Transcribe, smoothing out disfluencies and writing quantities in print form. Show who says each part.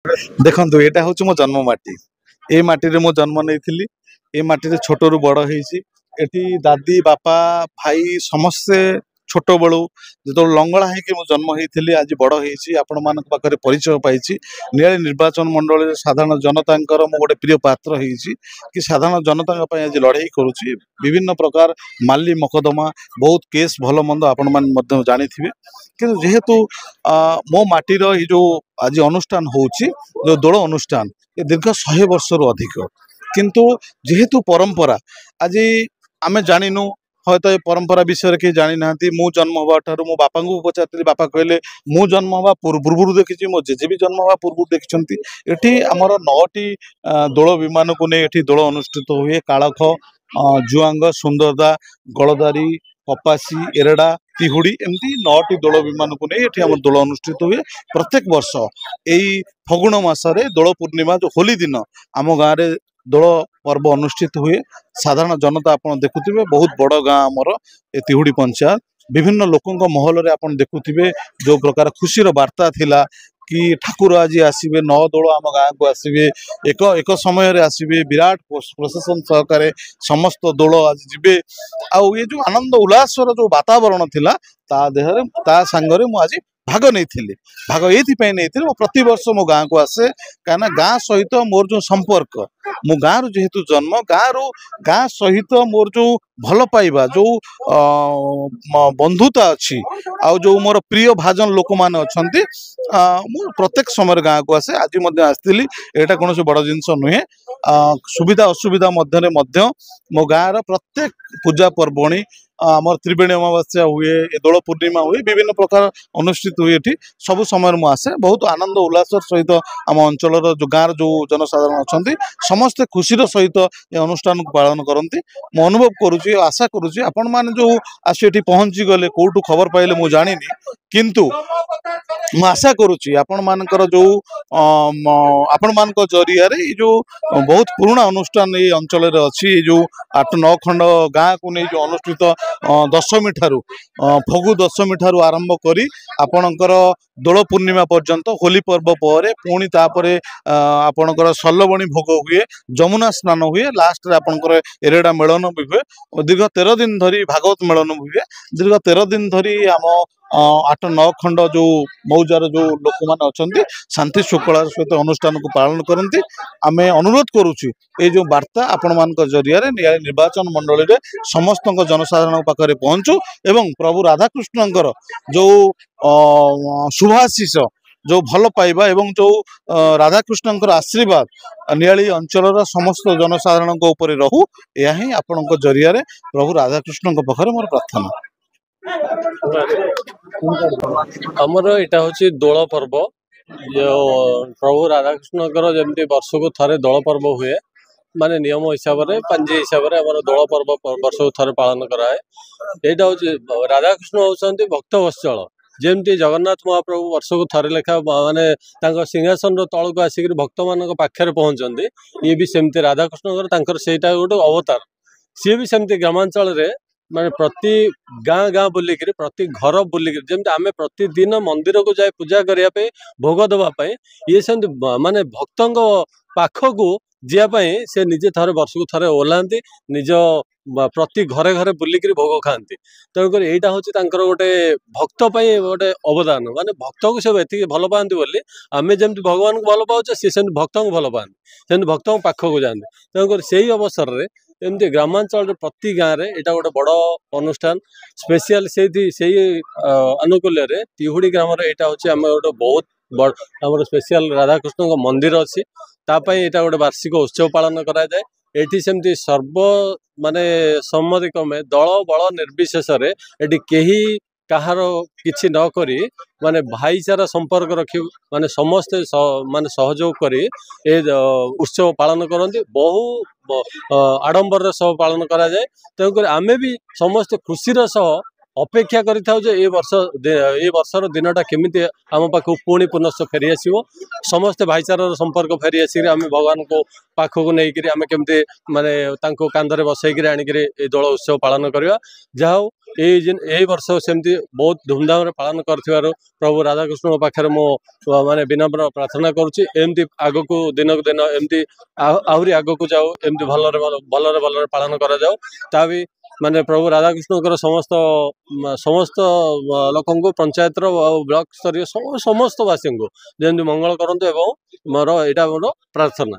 Speaker 1: देखो यहाँ हूँ मो जन्म माटी ए माटी मो जन्म नहीं ए माटी छोटू बड़ होती दादी बापा भाई समस्ते छोट बड़ू जो लंगड़ा हो जन्म होती आज बड़ होती परिचय पाई नियाली निर्वाचन मंडल साधारण जनता गोटे प्रिय पात्र होती कि साधारण जनता आज लड़ाई करुच्ची विभिन्न प्रकार माली मकदमा बहुत केस भल मंद आपण मैंने जानी थे कि जेहेतु मो माटीर जो आज अनुष्ठान होची जो दोल अनुष्ठान ये दीर्घ 100 वर्ष अधिक किंतु जेहेतु परंपरा आज आमे जानिनु हयत ये परंपरा विषय के जानी ना मु जन्म हवा ठारू मो बापा को पचार बापा कहले मु जन्म हवा पूर्व देखी मो जेजे भी जन्म हवा पूर्व देखी एठी आमर 9टी दोल विमान को नहीं एठी दोल अनुष्ठित हुए कालख जुआंग सुंदरदा गलदारी कपासी एरडा तिहुड़ी एमती 9टी दोल विमान को नहीं एठी आम दोल अनुष्ठित हुए प्रत्येक वर्ष यही फगुण मसरे दोल पूर्णिमा जो होली दिन आम गाँव में दोल पर्व अनुष्ठित हुए साधारण जनता आप देखुवे बहुत बड़ गाँ आमर ए तिहुड़ी पंचायत विभिन्न लोकों महल में आप देखुवे जो प्रकार खुशी वार्ता थिला कि ठाकुर आज आसवे 9 दोल आम गाँव को आसवे एक समय आसवे विराट प्रशासन सहकारे समस्त दोल आज जीवे आउ ये जो आनंद उल्लासर जो वातावरण थिला ता देहरे ता सांगरे मु आज भाग नहीं भाग ये नहीं प्रति वर्ष मो गाँव को आसे कहीं गाँ सहित मोर जो संपर्क मो गाँव जेहेतु जन्म गाँ सहित मोर जो भल पाइबा जो बंधुता अच्छी आउ जो मोर प्रिय भाजन लोक मैंने अच्छा प्रत्येक समय गाँव को आसे आज आसती यहाँ कौन बड़ जिनस नुहे सुविधा असुविधा मध्य मो गाँव प्रत्येक पूजा पर्वणी आमर त्रिवेणी अमावास्या हुए दोल पूर्णिमा हुए विभिन्न प्रकार अनुष्ठित हुए ये सब समय मुझे आसे बहुत आनंद उल्लास सहित आम अंचल जो गाँव जो जनसाधारण अच्छा समस्ते खुशीर सहित ये अनुष्ठान को पालन करती मु अनुभव करुच्ची आशा करुच्ची आपण मैंने जो आसी ये पहुँची गले कौटू खबर पाइले मुझे जानी किंतु मु आशा करुच्ची आपण मानकर जो आपण मान जरिया जो बहुत पुराना अनुष्ठान ये अंचल अच्छी जो 8-9 खंड गाँ को नहीं जो अनुष्ठित दशमी ठारू फगु दशमी ठारू आरंभ करी आपणकर दोल पूर्णिमा पर्यंत होली पर्व पर पुणी तापरे आपणकर सल्लबणी भोग हुए जमुना स्नान हुए लास्ट रे आपणकर एरेडा मेलन भी हुए दीर्घ 13 दिन धरी भागवत मेलन हुए दीर्घ 13 दिन धरी आम 8-9 खंड जो मौजार जो लोक मैंने अच्छा शांति शुक्लार सहित अनुष्ठान को पालन करती आम अनुरोध करुच्ची ये जो वार्ता आपण मान जरिया निर्वाचन मंडल में समस्त जनसाधारण पाखे पहुँचू एवं प्रभु राधाकृष्ण जो शुभाशीष जो भल पाइबा एवं जो राधाकृष्ण आशीर्वाद नियाली अंचल समस्त जनसाधारण ऊपर रहू या ही आपण जरिया प्रभु राधाकृष्ण पाखे मोर प्रार्थना
Speaker 2: आमर यहाँ हूँ दोल पर्व जो प्रभु राधाकृष्ण जमी वर्ष को थे दोल पर्व हुए माने नियम हिसाब से पांजी हिसाब से आम दोल पर्व वर्ष को थे पालन कराए यहाँ हूँ राधाकृष्ण होती भक्त वत्सल जमती जगन्नाथ महाप्रभु वर्ष को थे लेखा माने सिंहासन तल को आसिक भक्त मान पाखे पहुँचती ये भी सेमती राधाकृष्ण से गोटे अवतार सी भी सेमती ग्रामांचल माने प्रति गाँ गाँ बुलिक प्रति घर बुलिक जमी आम प्रतिदिन मंदिर को जाए पूजा करने भोग देवाई ये सेमती माने भक्त पाखक जावाई से निजे थे वर्ष को थे ओह्लांती निज प्रति घरे घरे बुलिक भोग खाती तेणुक यहाँ हूँ गोटे भक्त गोटे अवदान माने भक्त को सब ये भल पाती बोली आम जमी भगवान को भल पाचे सी सेमती भक्त को भल पाती सेमती भक्त पाखक जाती तेणुक से अवसर में एमती ग्रामांचल प्रति गाँव में यहाँ गोटे बड़ अनुष्ठान स्पेशल से अनुकूल तिहुड़ी ग्राम यहाँ हूँ आम गोटे बहुत बड़ आम स्पेशल राधाकृष्ण मंदिर अच्छी तापाई यहाँ गोटे वार्षिक उत्सव पालन कराए एठी सेमती सर्व माने सम्मति क्रमे दल बल निर्विशेष ये कहीं कहार किछि न करी माने भाईचारा संपर्क रखी माने समस्ते माने सहयोग करी ए उत्सव पालन करती बहु आडंबर सह पालन करा जाए तेणुक आमे भी समस्ते खुशीर सह अपेक्षा करें ये वर्षर दिनटा केमी आम पाखक पुणी पुनः फेरी आसो समस्ते भाईचारार संपर्क फेरी आसिक आम भगवान को पाखक नहीं आम केमती माने कांधरे बसईक आनिक दोल उत्सव पालन करवा जहाँ यही वर्ष सेमती बहुत धूमधाम रे पालन कर प्रभु राधाकृष्ण पाखे मो माने विनम्र प्रार्थना करुच्ची एमती आग को दिन को दिन एमती आहरी आग को जाओ एमती भलरे पालन करा जाओ ता भी माने प्रभु राधाकृष्ण समस्त समस्त लोक पंचायत ब्लॉक स्तरीय समस्त वासी को जमी मंगल करंतु एवं मोर यहाँ मोर प्रार्थना।